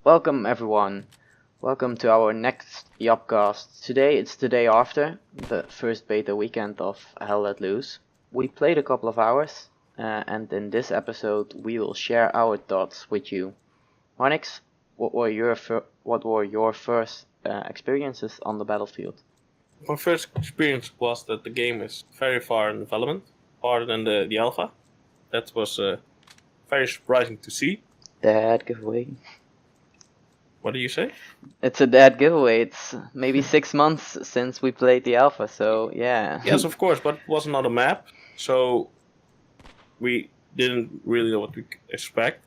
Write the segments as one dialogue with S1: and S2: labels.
S1: Welcome everyone. Welcome to our next JapCast. Today it's the day after the first beta weekend of Hell Let Loose. We played a couple of hours, and in this episode we will share our thoughts with you. Onyx, what were your first experiences on the battlefield?
S2: My first experience was that the game is very far in development, farther than the alpha. That was very surprising to see.
S1: Dead giveaway.
S2: What do you say?
S1: It's a dead giveaway. It's maybe 6 months since we played the alpha, so yeah.
S2: Yes, of course, but it was not a map, so we didn't really know what to expect.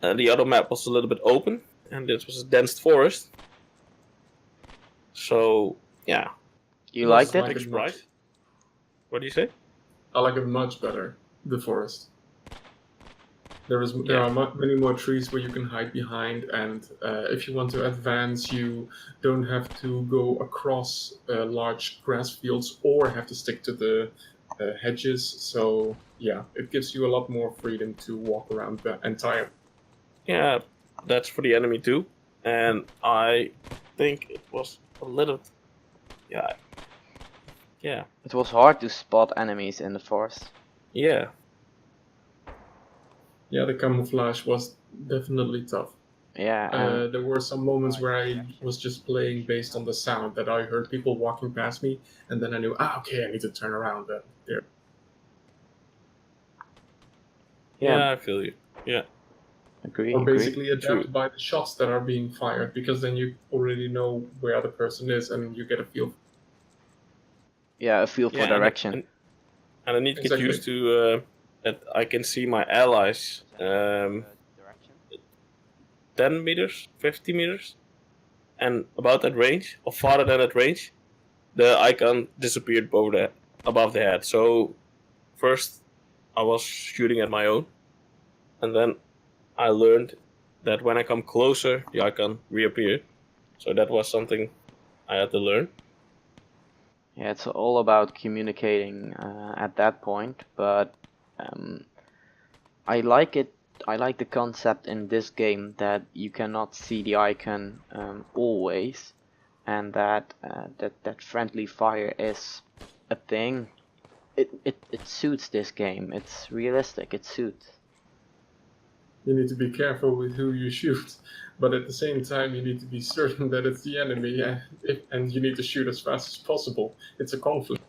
S2: The other map was a little bit open, and this was a dense forest. So, yeah.
S1: You liked it?
S2: Big surprise. What do you say?
S3: I like it much better, the forest. There are many more trees where you can hide behind, and if you want to advance, you don't have to go across large grass fields or have to stick to the hedges. So yeah, it gives you a lot more freedom to walk around the entire.
S2: Yeah, that's for the enemy too, and I think it was a little, yeah.
S1: It was hard to spot enemies in the forest.
S2: Yeah.
S3: Yeah, the camouflage was definitely tough.
S1: Yeah.
S3: There were some moments where I was just playing based on the sound that I heard people walking past me, and then I knew, okay, I need to turn around there.
S2: Yeah, I feel you. Yeah.
S1: Agree.
S3: Or basically
S2: True.
S3: adapt by the shots that are being fired, because then you already know where the person is and you get a feel.
S1: Yeah, a feel for direction.
S2: And I need to get used to that I can see my allies 10 meters, 50 meters, and about that range, or farther than that range, the icon disappeared above the head. So first I was shooting at my own, and then I learned that when I come closer, the icon reappeared. So that was something I had to learn.
S1: Yeah, it's all about communicating at that point, but I like it. I like the concept in this game that you cannot see the icon always, and that that friendly fire is a thing. It suits this game. It's realistic. It suits.
S3: You need to be careful with who you shoot, but at the same time, you need to be certain that it's the enemy, and you need to shoot as fast as possible. It's a conflict.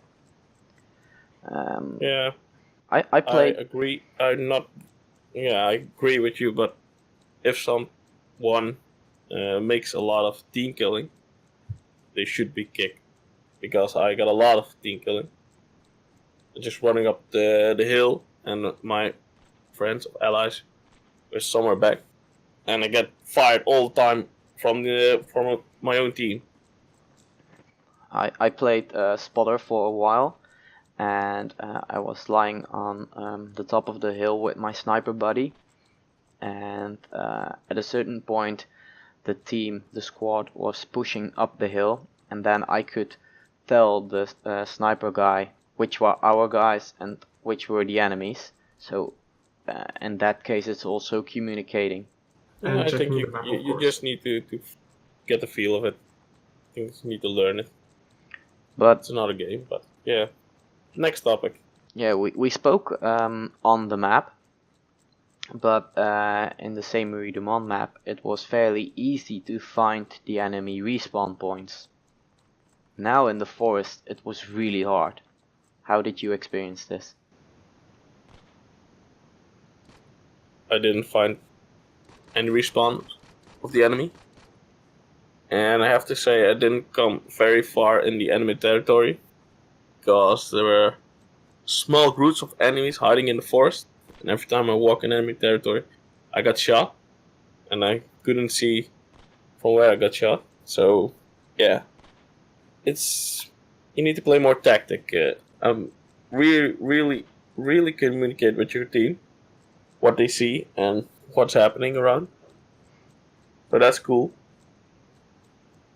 S2: Yeah,
S1: I played.
S2: I agree. I agree with you. But if someone makes a lot of team killing, they should be kicked, because I got a lot of team killing. Just running up the hill, and my friends or allies were somewhere back, and I get fired all the time from my own team.
S1: I played spotter for a while, and I was lying on the top of the hill with my sniper buddy, and at a certain point the squad was pushing up the hill, and then I could tell the sniper guy which were our guys and which were the enemies. So in that case it's also communicating.
S3: And
S2: I think
S3: checking the map,
S2: you just need to get the feel of it. I think you need to learn it.
S1: But
S2: it's another game, but yeah. Next topic.
S1: Yeah, we spoke on the map, but in the same Marie du Monde map it was fairly easy to find the enemy respawn points. Now in the forest it was really hard. How did you experience this?
S2: I didn't find any respawn of the enemy, and I have to say I didn't come very far in the enemy territory, because there were small groups of enemies hiding in the forest, and every time I walk in enemy territory I got shot, and I couldn't see from where I got shot. So yeah, you need to play more tactic. Really communicate with your team what they see and what's happening around. So that's cool.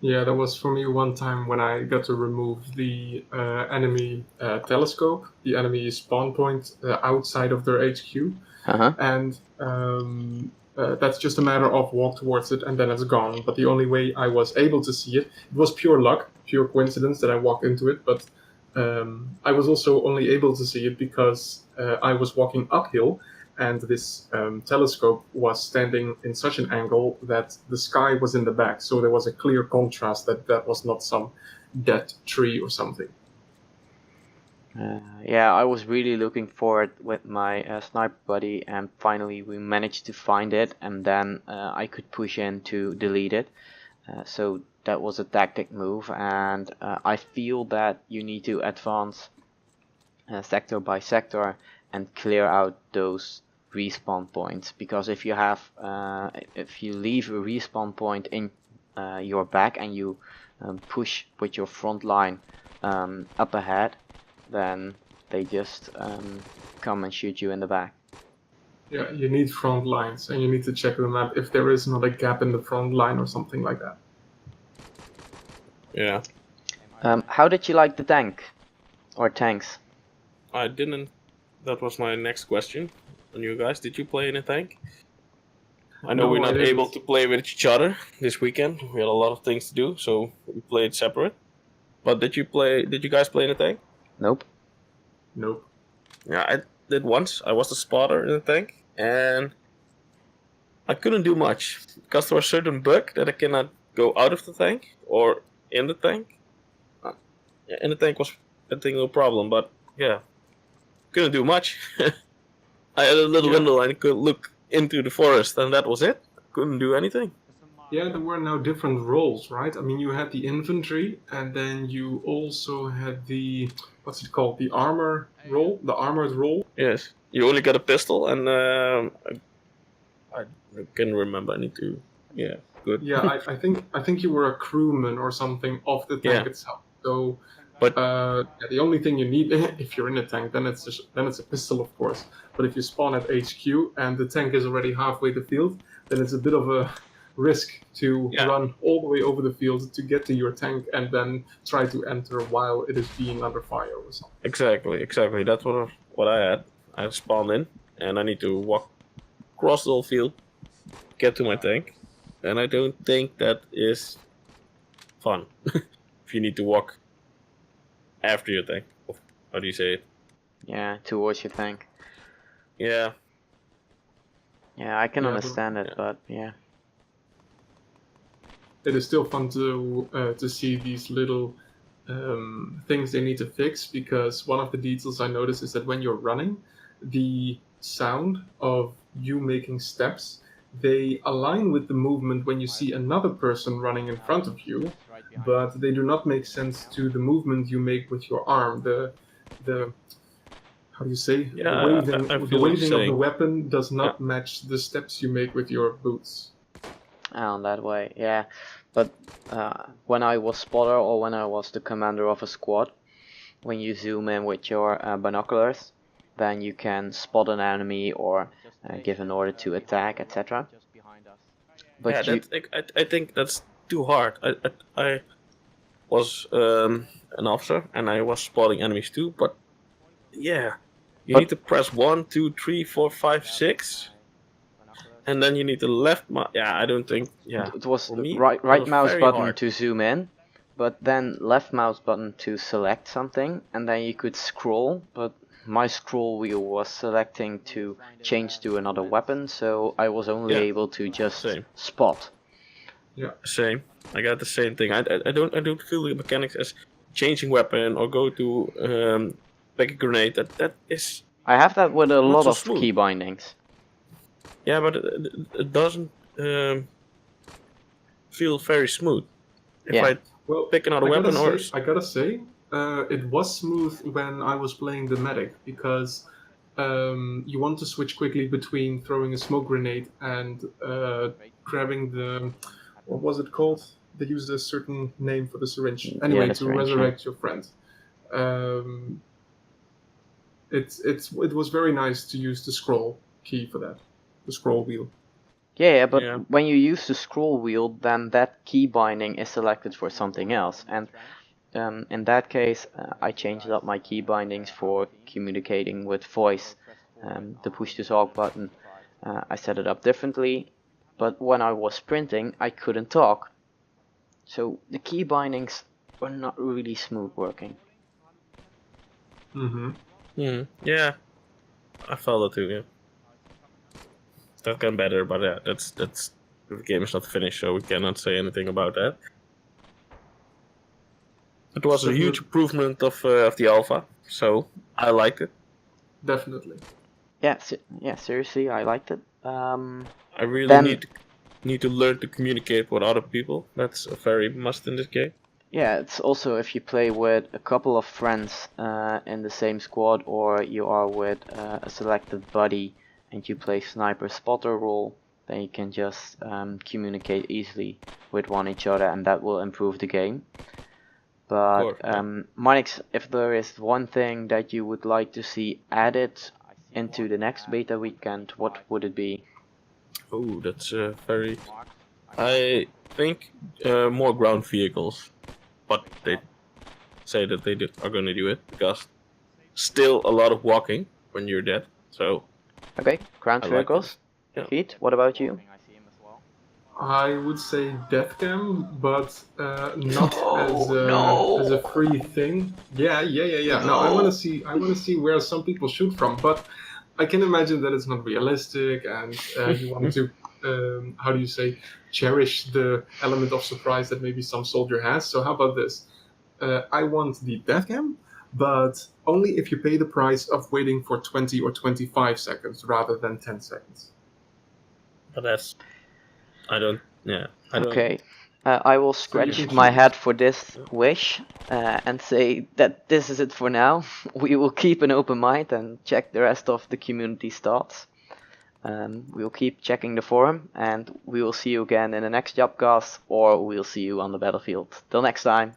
S3: Yeah, that was for me one time when I got to remove the enemy telescope, the enemy spawn point outside of their HQ,
S1: Uh-huh.
S3: and that's just a matter of walk towards it and then it's gone. But the only way I was able to see it was pure luck, pure coincidence that I walked into it. But I was also only able to see it because I was walking uphill, and this telescope was standing in such an angle that the sky was in the back, so there was a clear contrast that was not some dead tree or something.
S1: Yeah, I was really looking forward with my sniper buddy, and finally we managed to find it, and then I could push in to delete it. So that was a tactic move, and I feel that you need to advance sector by sector and clear out those respawn points, because if you leave a respawn point in your back and you push with your front line up ahead, then they just come and shoot you in the back.
S3: Yeah, you need front lines, and you need to check the map if there is not a gap in the front line or something like that.
S2: Yeah.
S1: How did you like the tank or tanks?
S2: I didn't. That was my next question. And you guys, did you play in a tank? I know
S3: No,
S2: we're
S3: I
S2: not
S3: didn't.
S2: able to play with each other this weekend. We had a lot of things to do, so we played separate. But did you guys play in a tank?
S1: Nope.
S3: Nope.
S2: Yeah, I did once. I was the spotter in the tank, and I couldn't do much because there was a certain bug that I cannot go out of the tank or in the tank. Yeah, in the tank was I think no problem, but yeah, couldn't do much. I had a little
S3: Yeah.
S2: window and I could look into the forest, and that was it. Couldn't do anything.
S3: Yeah, there were now different roles, right? I mean, you had the infantry, and then you also had the, what's it called, the armor role, the armored role.
S2: Yes, you only got a pistol, and I can't remember. I need to. Yeah, good.
S3: Yeah, I think you were a crewman or something of the tank
S2: Yeah.
S3: itself. So,
S2: But
S3: yeah, the only thing you need if you're in a tank, then it's a pistol, of course. But if you spawn at HQ and the tank is already halfway the field, then it's a bit of a risk to
S2: Yeah.
S3: run all the way over the field to get to your tank and then try to enter while it is being under fire or something.
S2: exactly. That's what I had. I spawned in, and I need to walk across the whole field, get to my tank, and I don't think that is fun. If you need to walk after your tank, how do you say it?
S1: Yeah, towards your tank.
S2: Yeah.
S1: Yeah, I can
S3: Yeah,
S1: understand it,
S2: yeah.
S1: but yeah.
S3: It is still fun to see these little things they need to fix, because one of the details I noticed is that when you're running, the sound of you making steps, they align with the movement when you see another person running in front of you, but they do not make sense to the movement you make with your arm. The how do you say,
S2: Yeah,
S3: the waving
S2: I
S3: the
S2: feel what you're
S3: waving of the
S2: saying.
S3: weapon does not match the steps you make with your boots.
S1: Oh, that way, yeah. But when I was spotter or when I was the commander of a squad, when you zoom in with your binoculars, then you can spot an enemy or give an order to attack, etc. But
S2: Yeah,
S1: you,
S2: I think that's too hard. I was an officer and I was spotting enemies too, but yeah, you
S1: But-
S2: need to press 1, 2, 3, 4, 5, 6, and then you need the left mouse. Yeah, I don't think. Yeah,
S1: it was
S2: for me,
S1: right
S2: that was
S1: mouse
S2: very
S1: button
S2: hard.
S1: to zoom in, but then left mouse button to select something, and then you could scroll, but my scroll wheel was selecting to change to another weapon, so I was only
S2: Yeah,
S1: able to just
S2: same.
S1: spot.
S2: Same. I got the same thing. I don't feel the mechanics as changing weapon or go to pick a grenade. That is
S1: I have that with a
S2: not
S1: lot
S2: so
S1: of
S2: smooth.
S1: key bindings.
S2: Yeah, but it doesn't feel very smooth. If
S1: Yeah.
S2: I pick another weapon
S3: I gotta say, it was smooth when I was playing the medic, because you want to switch quickly between throwing a smoke grenade and grabbing the, what was it called? They used a certain name for the syringe. Anyway,
S1: the
S3: to
S1: syringe,
S3: resurrect your friend. It was very nice to use the scroll key for that, the scroll wheel.
S1: Yeah, but
S2: Yeah.
S1: when you use the scroll wheel, then that key binding is selected for something else. And in that case, I changed up my key bindings for communicating with voice. The push to talk button, I set it up differently, but when I was sprinting, I couldn't talk. So the key bindings were not really smooth working.
S2: Yeah, I felt it too. Yeah, that got better, but yeah, that's the game is not finished, so we cannot say anything about that. It was a huge improvement of the alpha, so I liked it.
S3: Definitely.
S1: Yeah, seriously, I liked it.
S2: I really
S1: Then
S2: need to learn to communicate with other people. That's a very must in this game.
S1: yeah, it's also if you play with a couple of friends in the same squad, or you are with a selected buddy and you play sniper spotter role, then you can just communicate easily with one each other, and that will improve the game. But
S2: Course, yeah.
S1: Monix, if there is one thing that you would like to see added into the next beta weekend, what would it be?
S2: Oh, that's very. I think more ground vehicles, but they say that they are going to do it because still a lot of walking when you're dead. So
S1: Okay, ground
S2: I like
S1: vehicles.
S2: Yeah.
S1: Heat, what about you?
S3: I would say Deathcam, but not
S1: No,
S3: as a free thing. Yeah. No, I want to see where some people shoot from, but I can imagine that it's not realistic, and you want to how do you say, cherish the element of surprise that maybe some soldier has. So how about this? I want the Deathcam, but only if you pay the price of waiting for 20 or 25 seconds rather than 10 seconds.
S2: But that's I don't. Yeah, I don't.
S1: Okay, I will
S3: So you
S1: scratch
S3: can
S1: my
S3: choose.
S1: head for this wish and say that this is it for now. We will keep an open mind and check the rest of the community's thoughts. We will keep checking the forum, and we will see you again in the next JapCast, or we'll see you on the battlefield. Till next time.